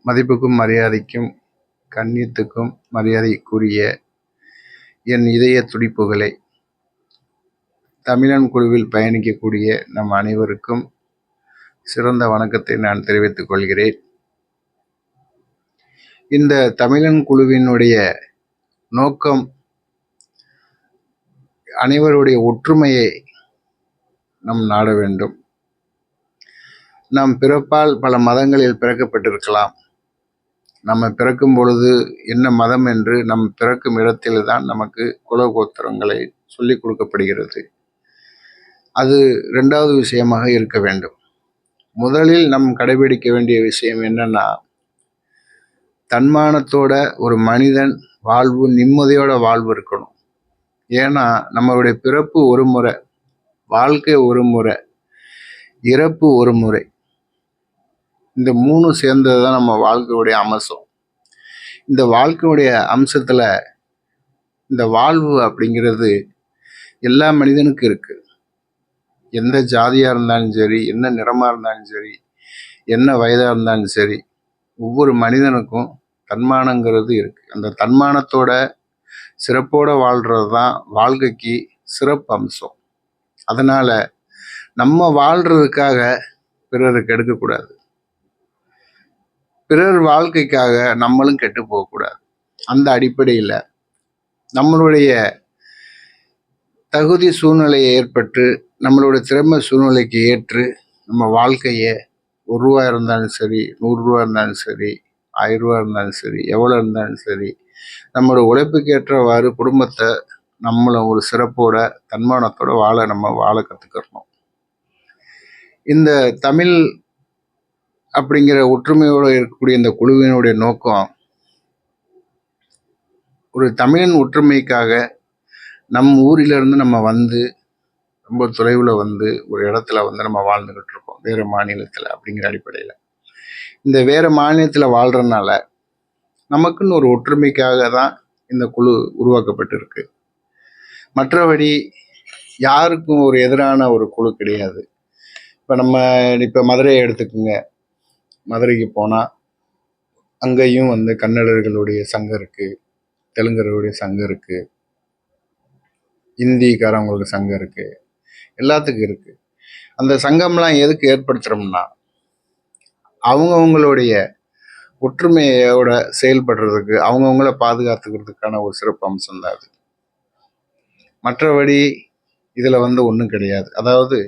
மதிப்புக்கும் மரியாதைக்கும் கண்ணியத்துக்கும் மரியாதைக்குரிய என் இதய துடிப்புகளை தமிழன் குழுவில் பயணிக்கக்கூடிய நம் அனைவருக்கும் சிறந்த வணக்கத்தை நான் தெரிவித்துக் கொள்கிறேன். இந்த தமிழன் குழுவினுடைய நோக்கம் அனைவருடைய ஒற்றுமையை நாம் நாட வேண்டும். நாம் பிறப்பால் பல மதங்களில் பிறக்கப்பட்டிருக்கலாம். நம்ம பிறக்கும் பொழுது என்ன மதம் என்று நம் பிறக்கும் இடத்தில்தான் நமக்கு குலகோத்திரங்களை சொல்லிக் கொடுக்கப்படுகிறது. அது இரண்டாவது விஷயமாக இருக்க வேண்டும். முதலில் நம் கடைபிடிக்க வேண்டிய விஷயம் என்னன்னா, தன்மானத்தோட ஒரு மனிதன் வாழ்வு, நிம்மதியோட வாழ்வு இருக்கணும். ஏன்னா நம்மளுடைய பிறப்பு ஒரு முறை, வாழ்க்கை ஒரு முறை, இறப்பு ஒரு முறை. இந்த மூணு சேர்ந்தது தான் நம்ம வாழ்க்கையுடைய அம்சம். இந்த வாழ்க்கையுடைய அம்சத்துல இந்த வாழ்வு அப்படிங்கிறது எல்லா மனிதனுக்கும் இருக்கு. எந்த ஜாதியா இருந்தாலும் சரி, என்ன நிறமா இருந்தாலும் சரி, என்ன வயதா இருந்தாலும் சரி, ஒவ்வொரு மனிதனுக்கும் தன்மானங்கிறது இருக்கு. அந்த தன்மானத்தோட சிறப்போட வாழ்றது தான் வாழ்க்கைக்கு சிறப்பு அம்சம். அதனால நம்ம வாழ்றதுக்காக பிறருக்கு எடுக்கக்கூடாது. பிறர் வாழ்க்கைக்காக நம்மளும் கெட்டு போகக்கூடாது. அந்த அடிப்படையில் நம்மளுடைய தகுதி சூழ்நிலையை ஏற்பட்டு நம்மளுடைய திறமை சூழ்நிலைக்கு ஏற்று நம்ம வாழ்க்கையை ₹1 இருந்தாலும் சரி, ₹100 இருந்தாலும் சரி, ₹1000 இருந்தாலும் சரி, எவ்வளோ இருந்தாலும் சரி, நம்மளோட உழைப்புக்கு ஏற்றவாறு குடும்பத்தை நம்மளும் ஒரு சிறப்போட தன்மானத்தோட நம்ம வாழ கற்றுக்கிறணும். இந்த தமிழ் அப்படிங்கிற ஒற்றுமையோடு இருக்கக்கூடிய இந்த குழுவினுடைய நோக்கம், ஒரு தமிழன் ஒற்றுமைக்காக நம் ஊரிலிருந்து நம்ம வந்து ரொம்ப தொலைவில் வந்து ஒரு இடத்துல வந்து நம்ம வாழ்ந்துக்கிட்டு இருக்கோம், வேறு மாநிலத்தில் அப்படிங்கிற அடிப்படையில். இந்த வேறு மாநிலத்தில் வாழ்கிறதுனால நமக்குன்னு ஒரு ஒற்றுமைக்காக தான் இந்த குழு உருவாக்கப்பட்டிருக்கு. மற்றபடி யாருக்கும் ஒரு எதிரான ஒரு குழு கிடையாது. இப்போ மதுரையை எடுத்துக்கோங்க. மதுரைக்கு போனால் அங்கேயும் வந்து கன்னடர்களுடைய சங்கம் இருக்குது, தெலுங்கர்களுடைய சங்கம் இருக்குது, இந்திக்காரவங்களுக்கு சங்கம் இருக்குது, எல்லாத்துக்கும் இருக்குது. அந்த சங்கம்லாம் எதுக்கு ஏற்படுத்துகிறோம்னா, அவங்கவுங்களுடைய ஒற்றுமையோட செயல்படுறதுக்கு, அவங்கவுங்கள பாதுகாத்துக்கிறதுக்கான ஒரு சிறப்பு அம்சம் தான் அது. மற்றபடி இதில் வந்து ஒன்றும் கிடையாது. அதாவது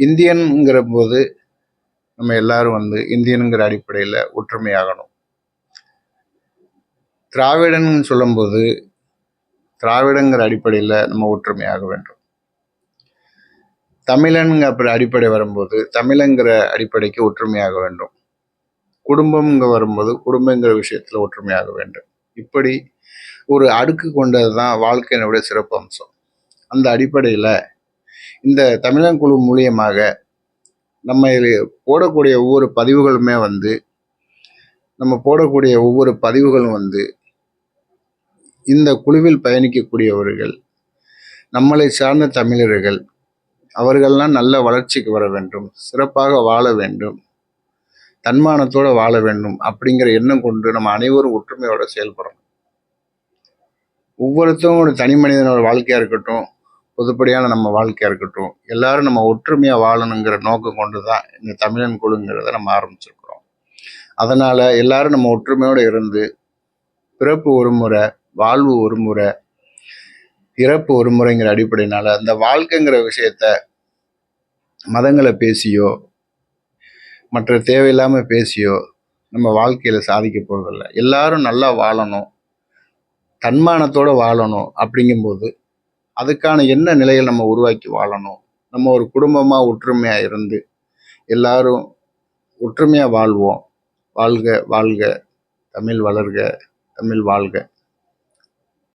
இந்தியன்கிற போது நம்ம எல்லாரும் வந்து இந்தியனுங்கிற அடிப்படையில் ஒற்றுமையாகணும். திராவிடன் சொல்லும்போது திராவிடங்கிற அடிப்படையில் நம்ம ஒற்றுமையாக வேண்டும். தமிழன்கிற அடிப்படை வரும்போது தமிழங்கிற அடிப்படைக்கு ஒற்றுமையாக வேண்டும். குடும்பம்ங்க வரும்போது குடும்பங்கிற விஷயத்தில் ஒற்றுமையாக வேண்டும். இப்படி ஒரு அடுக்கு கொண்டது தான் வாழ்க்கையினுடைய சிறப்பு அம்சம். அந்த அடிப்படையில் இந்த தமிழன் குழு மூலியமாக நம்ம போடக்கூடிய ஒவ்வொரு பதிவுகளுமே வந்து இந்த குழுவில் பயணிக்கக்கூடியவர்கள், நம்மளை சார்ந்த தமிழர்கள், அவர்கள்லாம் நல்ல வளர்ச்சிக்கு வர வேண்டும், சிறப்பாக வாழ வேண்டும், தன்மானத்தோடு வாழ வேண்டும் அப்படிங்கிற எண்ணம் கொண்டு நம்ம அனைவரும் ஒற்றுமையோட செயல்படணும். ஒவ்வொருத்தரும் ஒரு தனி மனிதனோட வாழ்க்கையாக இருக்கட்டும், பொதுப்படியான நம்ம வாழ்க்கையாக இருக்கட்டும், எல்லாரும் நம்ம ஒற்றுமையாக வாழணுங்கிற நோக்கம் கொண்டு தான் இந்த தமிழன் குழுங்கிறத நம்ம ஆரம்பிச்சிருக்கிறோம். அதனால் எல்லாரும் நம்ம ஒற்றுமையோடு இருந்து பிறப்பு ஒரு முறை, வாழ்வு ஒரு முறை, இறப்பு ஒரு முறைங்கிற அடிப்படையினால அந்த வாழ்க்கைங்கிற விஷயத்த மதங்களை பேசியோ மற்ற தேவையில்லாமல் பேசியோ நம்ம வாழ்க்கையில் சாதிக்க போகிறதில்ல. எல்லாரும் நல்லா வாழணும், தன்மானத்தோடு வாழணும். அப்படிங்கும்போது அதுக்கான என்ன நிலையில் நம்ம உருவாக்கி வாழணும், நம்ம ஒரு குடும்பமாக ஒற்றுமையாக இருந்து எல்லாரும் ஒற்றுமையாக வாழ்வோம். வாழ்க வாழ்க தமிழ் வளர்க, தமிழ் வாழ்க.